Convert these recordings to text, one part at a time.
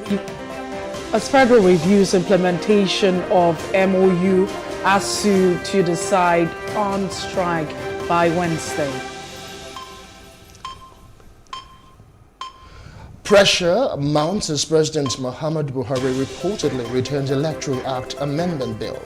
As federal reviews implementation of MOU, ASU to decide on strike by Wednesday. Pressure mounts as President Muhammadu Buhari reportedly returns Electoral Act Amendment Bill.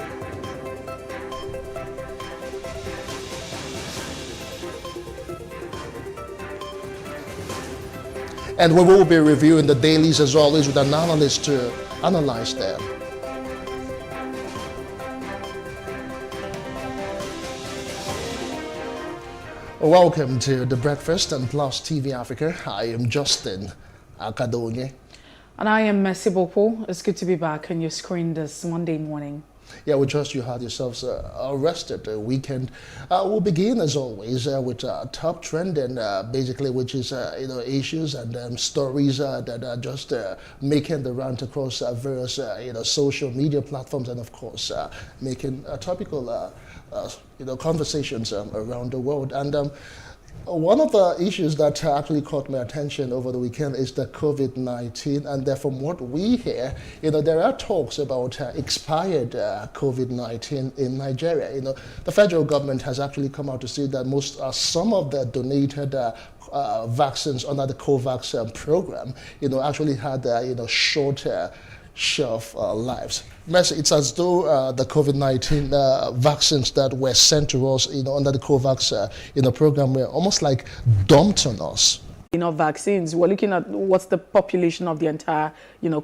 And we will be reviewing the dailies as always with an analyst to analyze them. Welcome to The Breakfast on PlusTvAfrica. I am Justin Akadonye. And I am Mercy Bopo. It's good to be back on your screen this Monday morning. Yeah, we trust you had yourselves a rested weekend. We'll begin as always with top trending, basically, which is issues and stories that are just making the round across various social media platforms, and of course making topical conversations around the world. And one of the issues that actually caught my attention over the weekend is the COVID-19, and from what we hear, there are talks about expired COVID-19 in Nigeria. The federal government has actually come out to say that some of the donated vaccines under the COVAX program, actually had shorter shelf lives. It's as though the COVID-19 vaccines that were sent to us, under the COVAX program, were almost like dumped on us. Vaccines. We're looking at what's the population of the entire,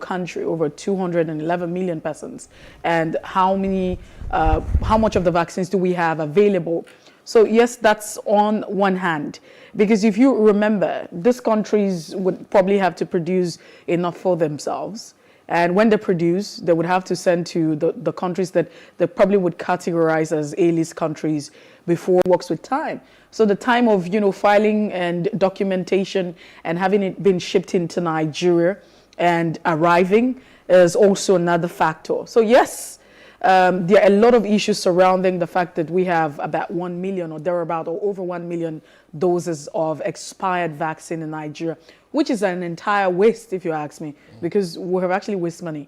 country, over 211 million persons, and how much of the vaccines do we have available? So yes, that's on one hand, because if you remember, these countries would probably have to produce enough for themselves. And when they produce, they would have to send to the countries that they probably would categorize as A-list countries before it works with time. So the time of, filing and documentation and having it been shipped into Nigeria and arriving is also another factor. So yes, there are a lot of issues surrounding the fact that we have about 1 million or thereabout, or over 1 million doses of expired vaccine in Nigeria, which is an entire waste, if you ask me, because we have actually wasted money.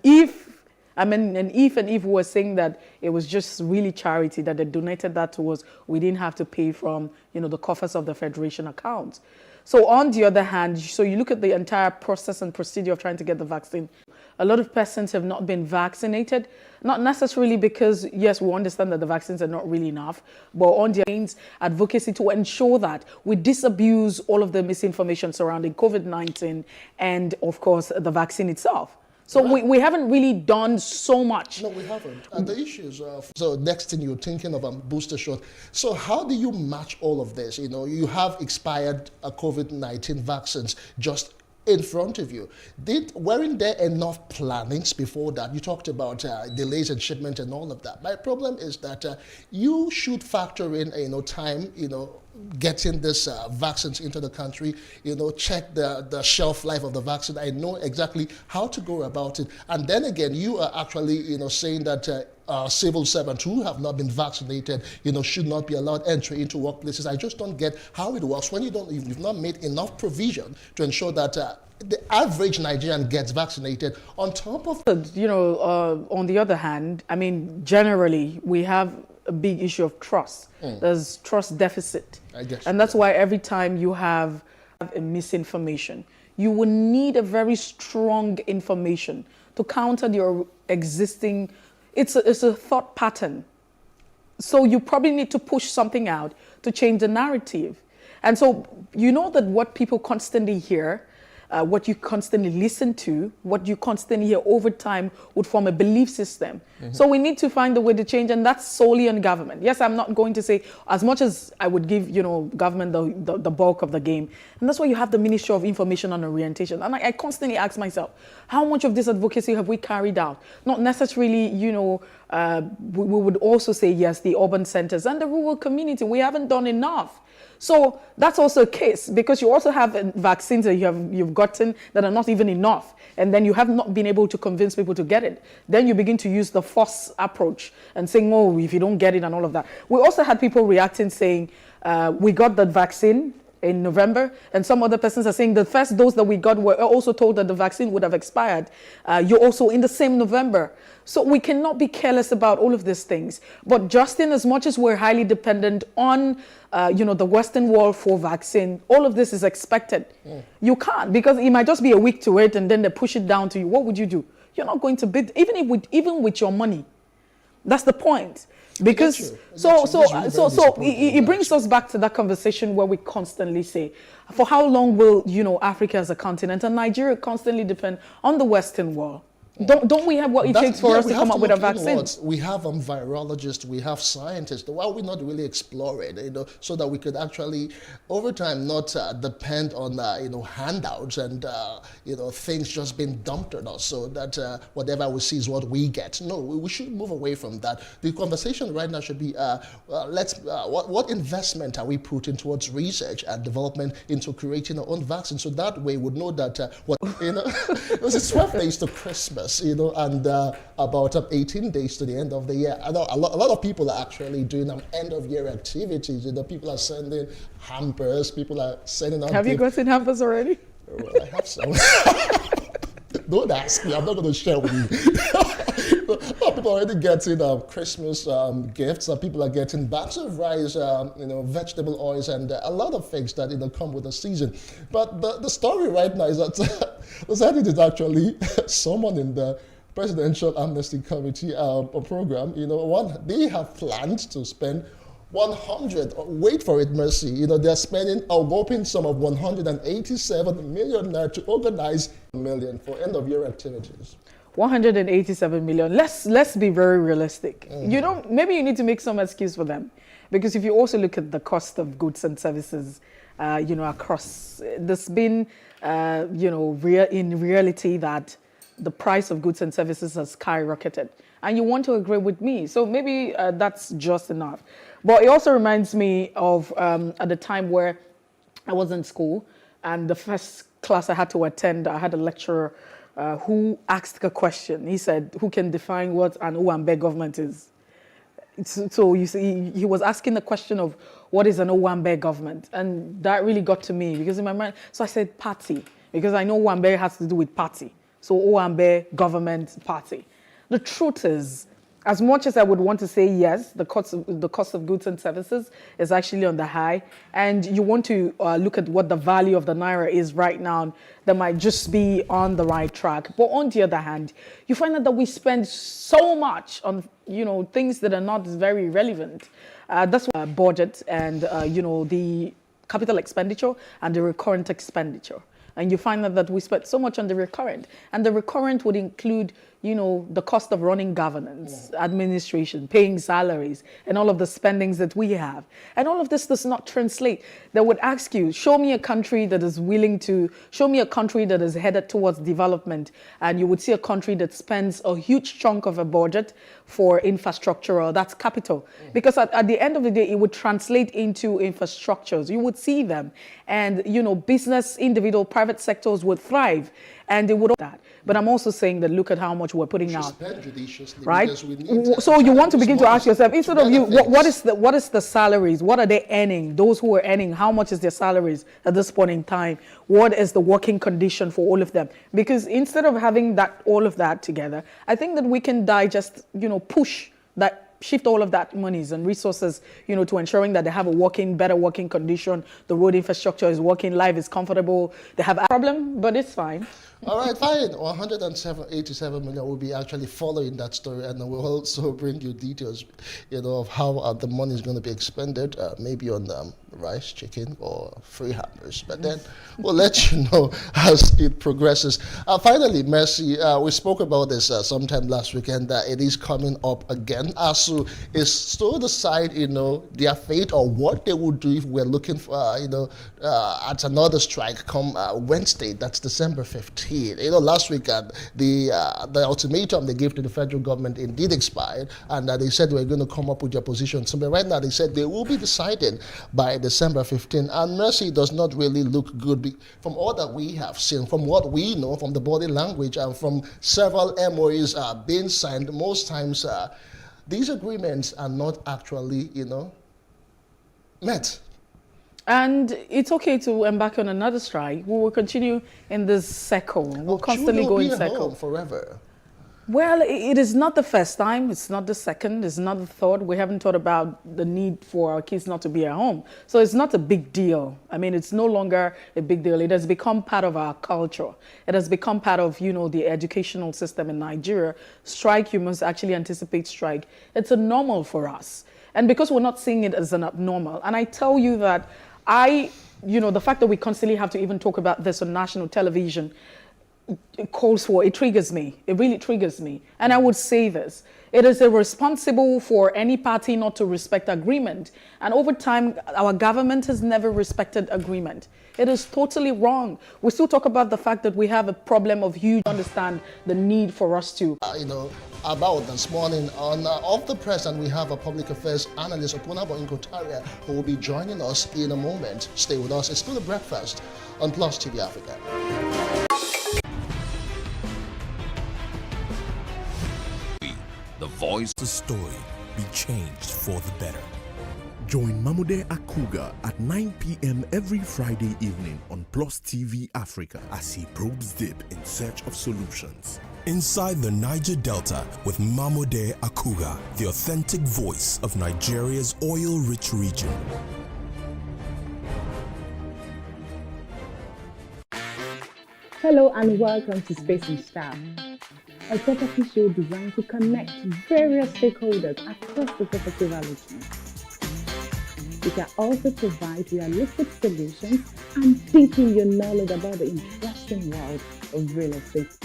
If we were saying that it was just really charity, that they donated that to us, we didn't have to pay from, the coffers of the Federation accounts. So on the other hand, so you look at the entire process and procedure of trying to get the vaccine. A lot of persons have not been vaccinated, not necessarily because, yes, we understand that the vaccines are not really enough, but on the advocacy to ensure that we disabuse all of the misinformation surrounding COVID-19 and, of course, the vaccine itself. So we haven't really done so much. No, we haven't. And the issues so next thing you're thinking of a booster shot. So how do you match all of this? You have expired COVID-19 vaccines just in front of you. Weren't there enough plannings before that? You talked about delays in shipment and all of that. My problem is that you should factor in, time, getting these vaccines into the country, check the shelf life of the vaccine. I know exactly how to go about it. And then again, you are actually, saying that civil servants who have not been vaccinated, should not be allowed entry into workplaces. I just don't get how it works when you've not made enough provision to ensure that the average Nigerian gets vaccinated. On top of, on the other hand, generally we have a big issue of trust. There's trust deficit. I guess. And that's why every time you have a misinformation, you will need a very strong information to counter your existing. It's a thought pattern. So you probably need to push something out to change the narrative. And so that what people constantly hear, what you constantly listen to, what you constantly hear over time would form a belief system. So we need to find a way to change, and that's solely on government. Yes, I'm not going to say as much as I would give, government the bulk of the game. And that's why you have the Ministry of Information and Orientation. And I constantly ask myself, how much of this advocacy have we carried out? Not necessarily, we would also say, yes, the urban centers and the rural community. We haven't done enough. So that's also a case, because you also have vaccines that you've gotten that are not even enough, and then you have not been able to convince people to get it. Then you begin to use the force approach and saying, oh, if you don't get it and all of that. We also had people reacting saying, we got the vaccine, in November, and some other persons are saying the first dose that we got were also told that the vaccine would have expired. You're also in the same November. So we cannot be careless about all of these things. But just in as much as we're highly dependent on, the Western world for vaccine, all of this is expected. You can't, because it might just be a week to it and then they push it down to you. What would you do? You're not going to bid, even with your money. That's the point. Because it brings us back to that conversation where we constantly say, for how long will Africa as a continent and Nigeria constantly depend on the Western world? Don't we have what it takes for us to come up with a vaccine? We have virologists, we have scientists. Why are we not really explore it, so that we could actually, over time, not depend on, handouts and, things just being dumped on us, so that whatever we see is what we get. No, we should move away from that. The conversation right now should be, what investment are we putting towards research and development into creating our own vaccine, so that way we would know that, it's 12 days to Christmas. And about 18 days to the end of the year. I know a lot of people are actually doing end of year activities. People are sending hampers. People are sending out. Have you gotten hampers already? Well, I have some. Don't ask me. I'm not going to share with you. People are already getting Christmas gifts. People are getting bags of rice, vegetable oils, and a lot of things that come with the season. But the story right now is that the scientist is actually someone in the Presidential Amnesty Committee program. They have planned to spend 100, wait for it, Mercy. They're spending a whopping sum of 187 million naira to organize a million for end of year activities. 187 million. Let's be very realistic. Maybe you need to make some excuse for them, because if you also look at the cost of goods and services, across, there's been, in reality that the price of goods and services has skyrocketed, and you want to agree with me. So maybe that's just enough. But it also reminds me of at the time where I was in school, and the first class I had to attend, I had a lecturer who asked a question. He said, who can define what an Owambe government is? So you see, he was asking the question of what is an Owambe government? And that really got to me, because in my mind, so I said party, because I know Owambe has to do with party. So Owambe government party. The truth is, as much as I would want to say yes, the cost of goods and services is actually on the high, and you want to look at what the value of the naira is right now, that might just be on the right track. But on the other hand, you find out that we spend so much on things that are not very relevant. That's why budget and the capital expenditure and the recurrent expenditure. And you find out that we spend so much on the recurrent, and the recurrent would include the cost of running governance, administration, paying salaries, and all of the spendings that we have. And all of this does not translate. They would ask you, show me a country that is headed towards development, and you would see a country that spends a huge chunk of a budget for infrastructure, that's capital. Because at the end of the day, it would translate into infrastructures. You would see them, and business, individual, private sectors would thrive, and they would that. But I'm also saying that look at how much we're putting out, right? So you want to begin to ask yourself, instead of what is the salaries? What are they earning? Those who are earning, how much is their salaries at this point in time? What is the working condition for all of them? Because instead of having all of that together, I think that we can digest, push that, shift all of that monies and resources, to ensuring that they have better working condition. The road infrastructure is working, life is comfortable. They have a problem, but it's fine. All right, fine. 187 million will be actually following that story, and we'll also bring you details, of how the money is going to be expended, maybe on rice, chicken, or free hammers. But then we'll let you know as it progresses. Finally, Mercy, we spoke about this sometime last weekend, that it is coming up again. ASU is still decide, their fate or what they would do if we're looking for, at another strike come Wednesday, that's December 15th. Last weekend, the ultimatum they gave to the federal government indeed expired, and they said they were going to come up with their position. So right now, they said they will be decided by December 15th. And Mercy does not really look good from all that we have seen, from what we know, from the body language, and from several MOUs being signed. Most times, these agreements are not actually, met. And it's okay to embark on another strike. We will continue in this cycle. We'll constantly go in cycle forever. Well, it is not the first time, it's not the second, it's not the third. We haven't thought about the need for our kids not to be at home. So it's not a big deal. I mean, it's no longer a big deal. It has become part of our culture. It has become part of, the educational system in Nigeria. Strike, you must actually anticipate strike. It's a normal for us. And because we're not seeing it as an abnormal. And I tell you that the fact that we constantly have to even talk about this on national television, it triggers me. It really triggers me. And I would say this. It is irresponsible for any party not to respect agreement. And over time, our government has never respected agreement. It is totally wrong. We still talk about the fact that we have a problem of huge understand the need for us to. About this morning on Off the Press, and we have a public affairs analyst, Opunabo Inkotaria, who will be joining us in a moment. Stay with us. It's still the breakfast on Plus TV Africa. The voice, the story, be changed for the better. Join Mamude Akuga at 9 p.m. every Friday evening on Plus TV Africa as he probes deep in search of solutions. Inside the Niger Delta with Mamude Akuga, the authentic voice of Nigeria's oil-rich region. Hello and welcome to Space and Style, a property show designed to connect various stakeholders across the property value chain. We can also provide realistic solutions and deepen your knowledge about the interesting world of real estate.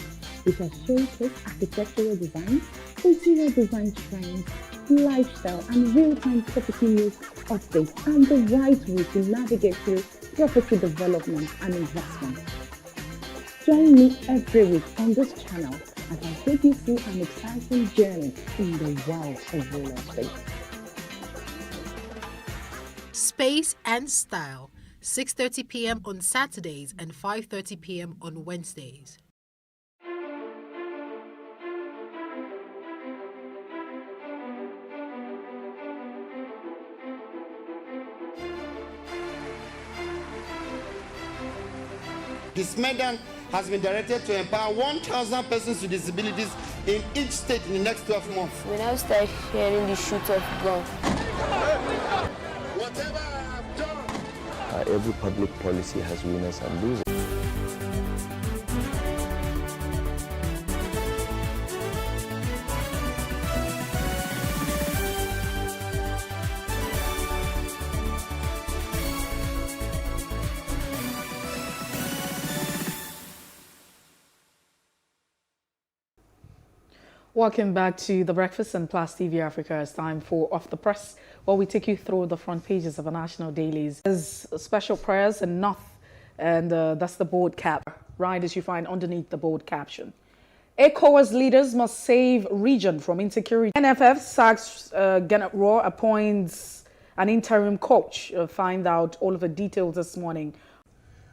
We shall showcase architectural design, interior design trends, lifestyle and real-time property news updates, and the right way to navigate through property development and investment. Join me every week on this channel as I take you through an exciting journey in the world of real estate. Space and Style, 6:30 p.m. on Saturdays and 5:30 p.m. on Wednesdays. This Medan has been directed to empower 1,000 persons with disabilities in each state in the next 12 months. When I start hearing the shoot of gun, Whatever I've done. Every public policy has winners and losers. Welcome back to The Breakfast and Plus TV Africa. It's time for Off the Press, where we take you through the front pages of our national dailies. There's special prayers in North, and that's the bold cap, right, as you find underneath the bold caption. ECOWAS leaders must save region from insecurity. NFF sacks Gannett Raw, appoints an interim coach. Find out all of the details this morning.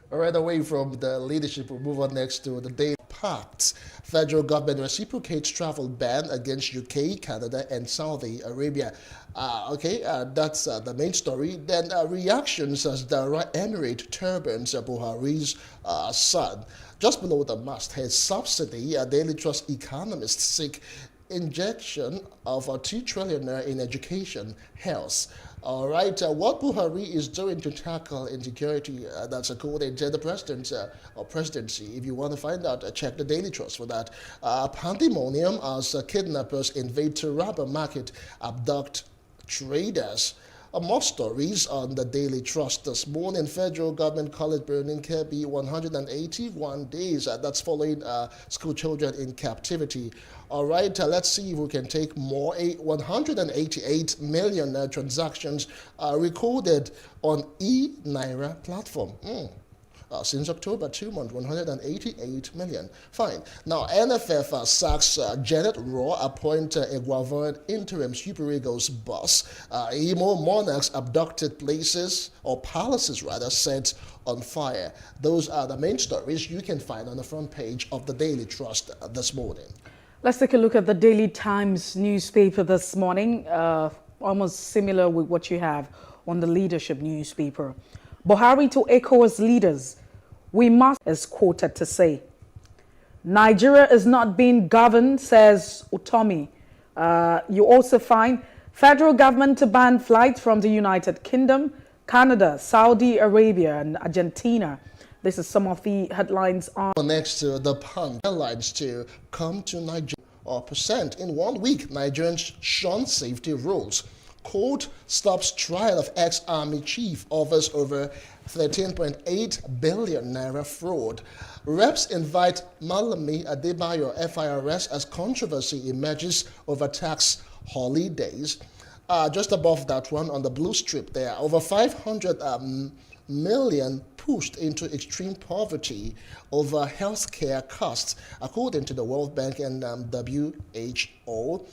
Right away from the leadership, we'll move on next to the Daily Pact. Federal government reciprocates travel ban against UK, Canada, and Saudi Arabia. That's the main story. Then reactions as the Emirate turbans Buhari's son. Just below the masthead subsidy, Daily Trust economists seek injection of 2 trillion in education, health. All right, what Buhari is doing to tackle insecurity, that's according to the president or presidency. If you want to find out, check the Daily Trust for that. Pandemonium as kidnappers invade Taraba market, abduct traders. More stories on the Daily Trust this morning. Federal government college burning Kebbi 181 days. That's following school children in captivity. All right, let's see if we can take more. 188 million transactions recorded on e-Naira platform. Since October, 2 months, 188 million. Fine. Now, NFF sacks Janet Raw, appoint Iguavan interim Super Eagles boss. Imo monarchs abducted places, or palaces rather, set on fire. Those are the main stories you can find on the front page of the Daily Trust this morning. Let's take a look at the Daily Times newspaper this morning, almost similar with what you have on the Leadership newspaper. Buhari to ECOWAS leaders, we must, is quoted to say. Nigeria is not being governed, says Utomi. You also find federal government to ban flights from the United Kingdom, Canada, Saudi Arabia, and Argentina. This is some of the headlines on. Next to the Punch, airlines to come to Nigeria or percent in 1 week. Nigerians shun safety rules. Court stops trial of ex-army chief, offers over 13.8 billion naira fraud. Reps invite Malami Adebayo FIRS as controversy emerges over tax holidays. Just above that one on the blue strip there, over 500 million pushed into extreme poverty over healthcare costs, according to the World Bank and WHO.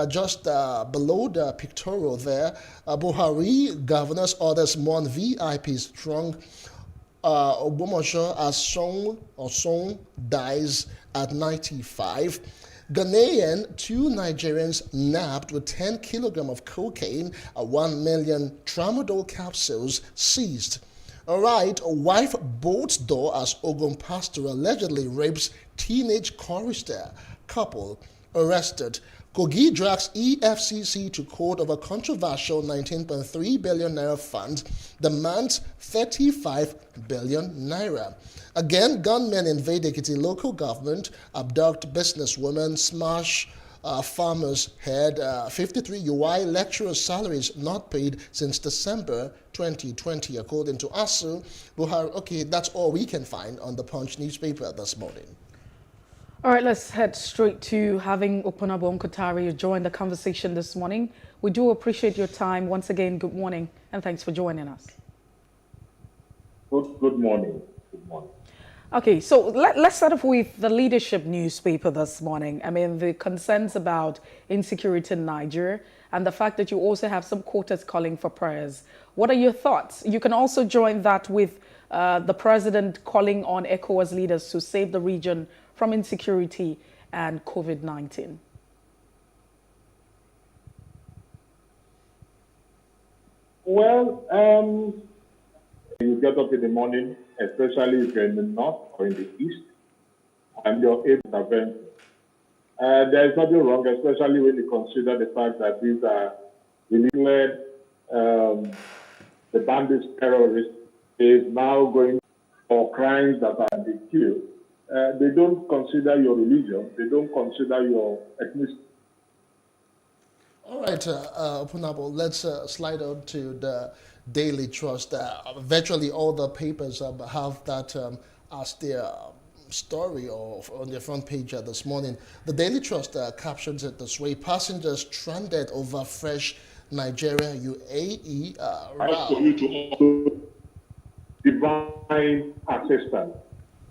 Just below the pictorial there, Buhari governors orders mourn VIP strong. Obomosho Asong dies at 95. Ghanaian, 2 Nigerians nabbed with 10 kilograms of cocaine, 1 million tramadol capsules seized. All right, a wife bolts door as Ogun pastor allegedly rapes teenage chorister. Couple arrested. Kogi drags EFCC to court over controversial 19.3 billion naira fund, demands 35 billion naira. Again, gunmen invade Ekiti local government, abduct businesswomen, smash farmers' head, 53 UI lecturers' salaries not paid since December 2020, according to ASU. Buhari, okay, that's all we can find on the Punch newspaper this morning. All right, let's head straight to having Opunabo Nkotari join the conversation this morning. We do appreciate your time. Once again, good morning, and thanks for joining us. Good morning. Good morning. Okay, so let's start off with the leadership newspaper this morning. I mean, the concerns about insecurity in Nigeria and the fact that you also have some quarters calling for prayers. What are your thoughts? You can also join that with the president calling on ECOWAS leaders to save the region from insecurity and COVID-19. Well, you get up in the morning, especially if you're in the north or in the east, and you're able to intervene. There is nothing wrong, especially when you consider the fact that these are declared the bandits terrorists is now going for crimes that are the kill. They don't consider your religion. They don't consider your ethnicity. All right, Opunabo, let's slide on to the Daily Trust. Virtually all the papers have that as their story or on their front page this morning. The Daily Trust captions it this way: passengers stranded over fresh Nigeria UAE route. For you to also divine assistance.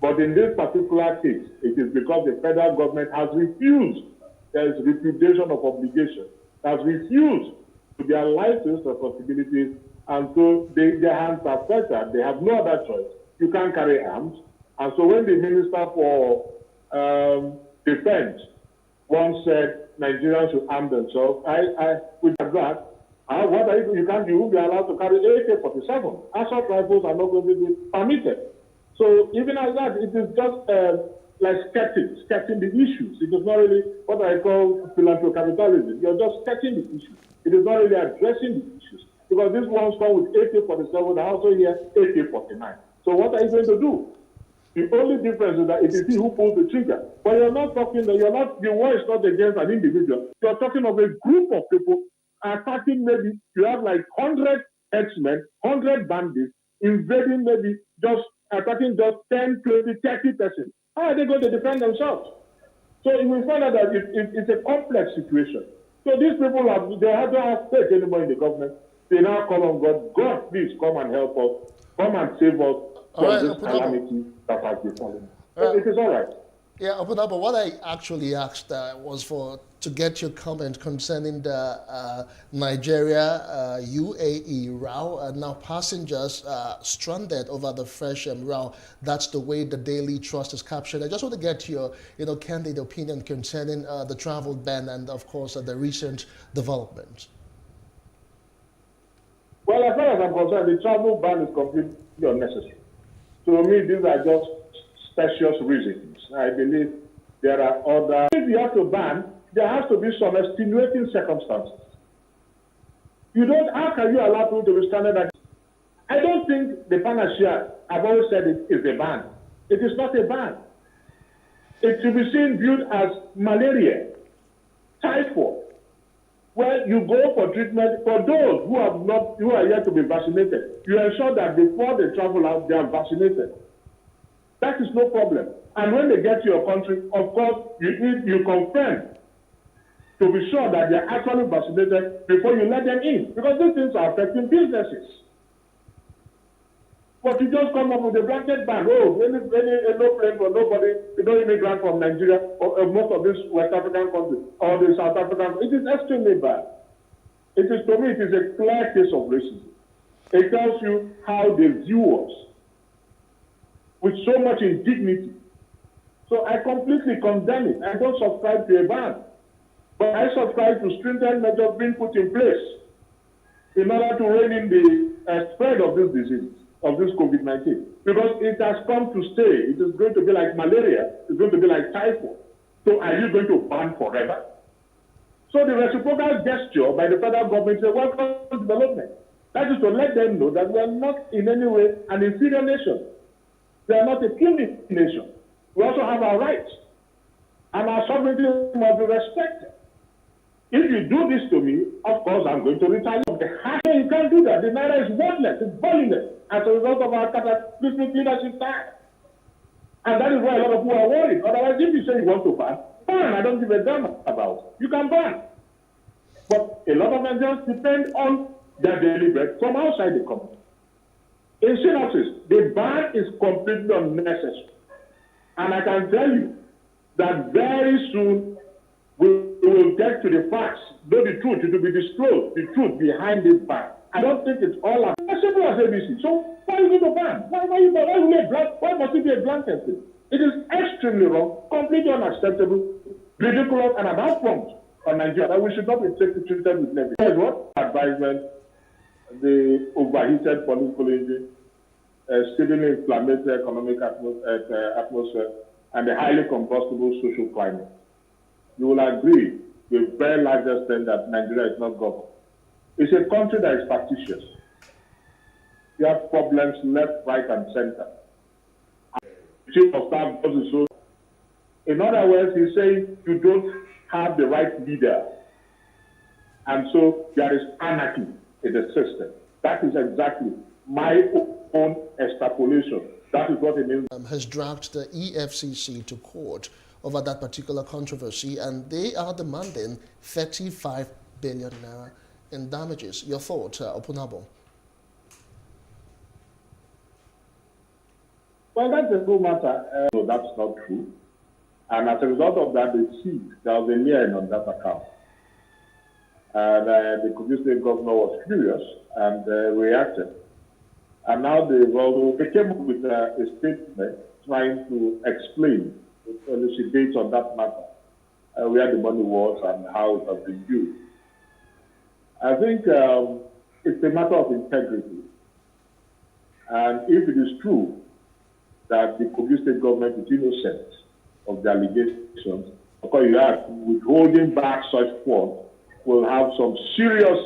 But in this particular case, it is because the federal government has refused, there is repudiation of obligation, has refused to their license responsibilities, and so their hands are fettered. They have no other choice. You can't carry arms. And so when the Minister for Defense once said Nigerians should arm themselves, with that, what are you won't be allowed to carry AK-47. Assault rifles are not going to be permitted. So even as that, it is just like sketching the issues. It is not really what I call philanthrocapitalism. You're just sketching the issues. It is not really addressing the issues. Because this one's come with AK-47, I also hear AK-49. So what are you going to do? The only difference is that it is he who pulls the trigger. But you're not talking, the war is not against an individual. You're talking of a group of people attacking, maybe you have like 100 X-men, 100 bandits, invading maybe just attacking just 10, 20, 30 persons. How are they going to defend themselves? So we find out that it's a complex situation. So these people don't have faith anymore in the government. They now call on God. God, please come and help us. Come and save us from this calamity that has befallen. So it is all right. Yeah, Opunabo, what I actually asked was to get your comment concerning the Nigeria UAE route. Now passengers stranded over the fresh route. That's the way the Daily Trust is captured. I just want to get your candid opinion concerning the travel ban and, of course, the recent developments. Well, as far as I'm concerned, the travel ban is complete. unnecessary. To me, these are just specious reasons. I believe there are other. If you have to ban, there has to be some extenuating circumstances. You don't. How can you allow people to be stranded? I don't think the panacea, I've always said it, is a ban. It is not a ban. It should be seen viewed as malaria, typhoid, where you go for treatment for those who are yet to be vaccinated. You ensure that before they travel out, they are vaccinated. That is no problem. And when they get to your country, of course, you confirm to be sure that they are actually vaccinated before you let them in, because these things are affecting businesses. But you just come up with a blanket ban. Oh, any aeroplane for nobody, no immigrant from Nigeria, or most of these West African countries, or the South African, it is extremely bad. It is, to me, it is a clear case of racism. It tells you how they view us with so much indignity. So I completely condemn it. I don't subscribe to a ban. But I subscribe to stringent measures being put in place in order to rein in the spread of this disease, of this COVID-19. Because it has come to stay. It is going to be like malaria. It's going to be like typhoid. So are you going to ban forever? So the reciprocal gesture by the federal government is a welcome development. That is to let them know that we are not in any way an inferior nation. We are not a puny nation. We also have our rights. And our sovereignty must be respected. If you do this to me, of course, I'm going to retaliate. You can't do that. The naira is worthless. It's valueless as a result of our cataclysmic leadership style. And that is why a lot of people are worried. Otherwise, if you say you want to ban, ban. I don't give a damn about it. You can ban. But a lot of Nigerians depend on their daily bread from outside the country. In synopsis, the ban is completely unnecessary. And I can tell you that very soon we will get to the facts, know the truth, it will be disclosed, the truth behind this ban. I don't think it's all as simple as ABC. So why is it a ban? Why must it be a blanket thing? It is extremely wrong, completely unacceptable, ridiculous, and an affront on Nigeria that we should not be treated with levity. Here's what advisement: the overheated political engine, steadily inflammatory economic atmosphere, and the highly combustible social climate. You will agree to a very large extent that Nigeria is not governed. It's a country that is factitious. You have problems left, right, and center. Chief of staff goes so. In other words, he's saying you don't have the right leader. And so there is anarchy in the system. That is exactly my own extrapolation. That is what it means. Has dragged the EFCC to court over that particular controversy, and they are demanding 35 billion naira in damages. Your thoughts, Opunabo? Well, that's a good matter. No, that's not true. And as a result of that, they seized. There was a lien on that account. And the Kogi State governor was furious and reacted. And now they came up with a statement trying to explain, elucidate on that matter, where the money was and how it has been used. I think it's a matter of integrity. And if it is true that the Kogi State government is innocent of the allegations, because you are withholding back such funds will have some serious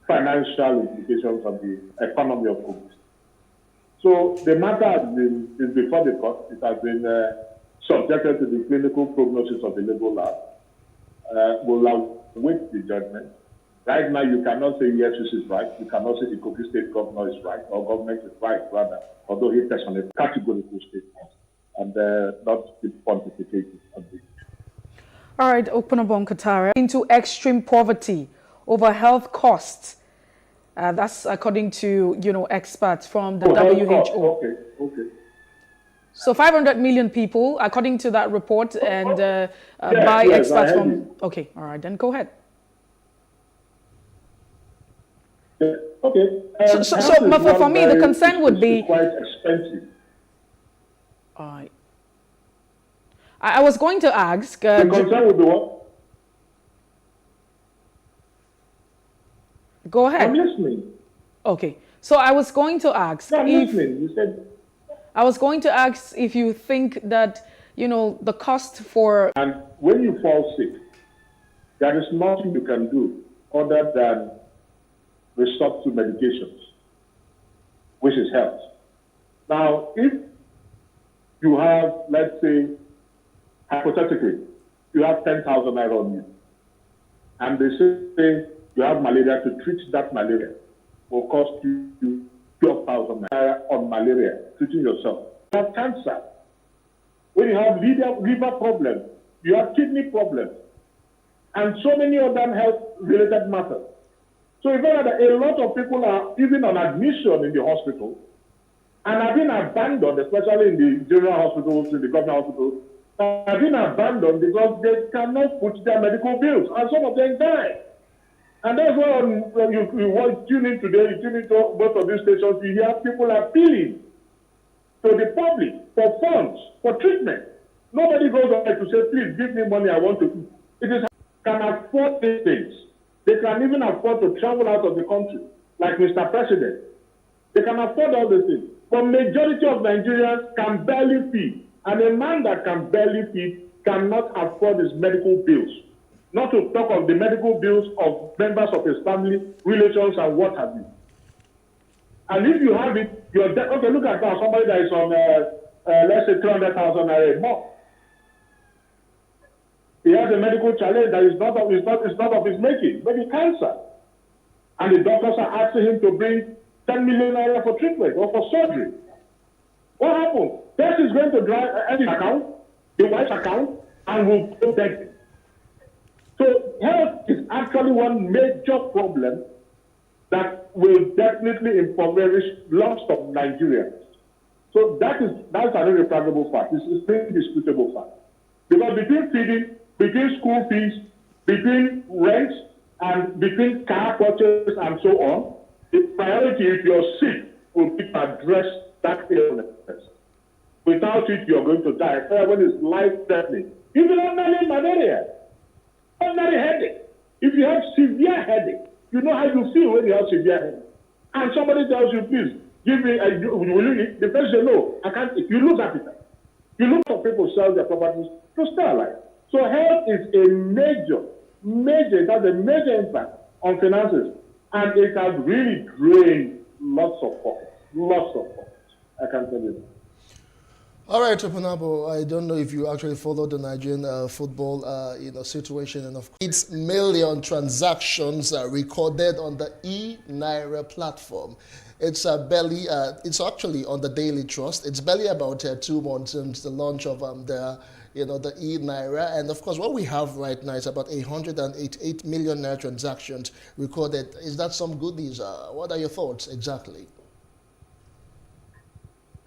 financial implications on the economy of Kogi. So the matter is before the court. It has been subjected to the clinical prognosis of the Labour lab. We'll await the judgment. Right now, you cannot say yes, this is right. You cannot say the Kogi State governor is right, or government is right, rather, although he personally categorical statement and not be pontificated on this. All right, Opunabo Katara, into extreme poverty over health costs. That's according to, experts from the WHO. Okay. So 500 million people, according to that report, and by experts from... You. Okay, all right, then go ahead. Okay. So for me, the concern would be... quite expensive. All right. I was going to ask... the concern would be what? Go ahead. I'm listening. Okay. So I was going to ask No, I'm if listening. You said. I was going to ask if you think that, you know, the cost for... And when you fall sick, there is nothing you can do other than resort to medications, which is health. Now, if you have, let's say, hypothetically, you have 10,000 naira on you, and they say you have malaria, to treat that malaria will cost you 12,000 naira on malaria, treating yourself. You have cancer. When you have liver problems, you have kidney problems, and so many other health-related matters. So you know that a lot of people are even on admission in the hospital and have been abandoned, especially in the general hospitals, in the government hospitals, have been abandoned because they cannot put their medical bills, and some of them die. And that's why when you tune in today, you tune into both of these stations, you hear people appealing to the public for funds, for treatment. Nobody goes on to say, please give me money, I want to eat. It is can afford these things. They can even afford to travel out of the country, like Mr. President. They can afford all these things. But majority of Nigerians can barely feed. And a man that can barely feed cannot afford his medical bills. Not to talk of the medical bills of members of his family, relations, and what have you. And if you have it, you're okay, look at now, somebody that is on, let's say, 300,000 naira a month. He has a medical challenge that is not of his making, maybe cancer. And the doctors are asking him to bring 10 million naira for treatment or for surgery. What happens? This is going to drive Eddie's account, the wife's account, and will protect it. So health is actually one major problem that will definitely impoverish lots of Nigerians. So that's an irrefragable fact. It's an indisputable fact. Because between feeding, between school fees, between rent, and between car purchase and so on, the priority if you're sick will be to address that illness. Without it, you're going to die. When it's life-threatening. Even ordinary malaria, ordinary headache. If you have severe headache, you know how you feel when you have severe headache. And somebody tells you, please, give me will you eat? The person says, no, I can't eat. You lose appetite. You look for people sell their properties to stay alive. So health is a major, it has a major impact on finances. And it has really drained lots of pockets. I can tell you that. All right, Opunabo, I don't know if you actually follow the Nigerian football situation, and of course, 8 million transactions recorded on the e-Naira platform. It's it's actually on the Daily Trust. It's barely about 2 months since the launch of the e-Naira, and of course, what we have right now is about 188 million Naira transactions recorded. Is that some good news? What are your thoughts exactly?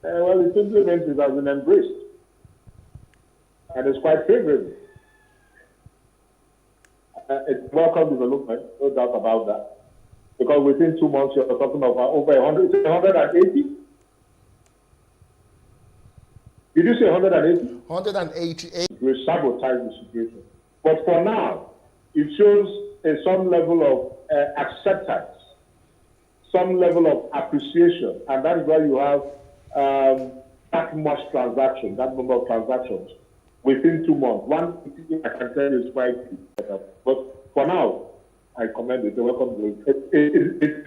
Well, it simply means it has been embraced. And it's quite favorable. It's welcome development, no doubt about that. Because within 2 months, you're talking of over 180? Did you say 180? 188. We sabotage the situation. But for now, it shows some level of acceptance, some level of appreciation. And that is why you have that much transaction, that number of transactions within 2 months. One, I can tell you is quite good. But for now, I commend it. Welcome. It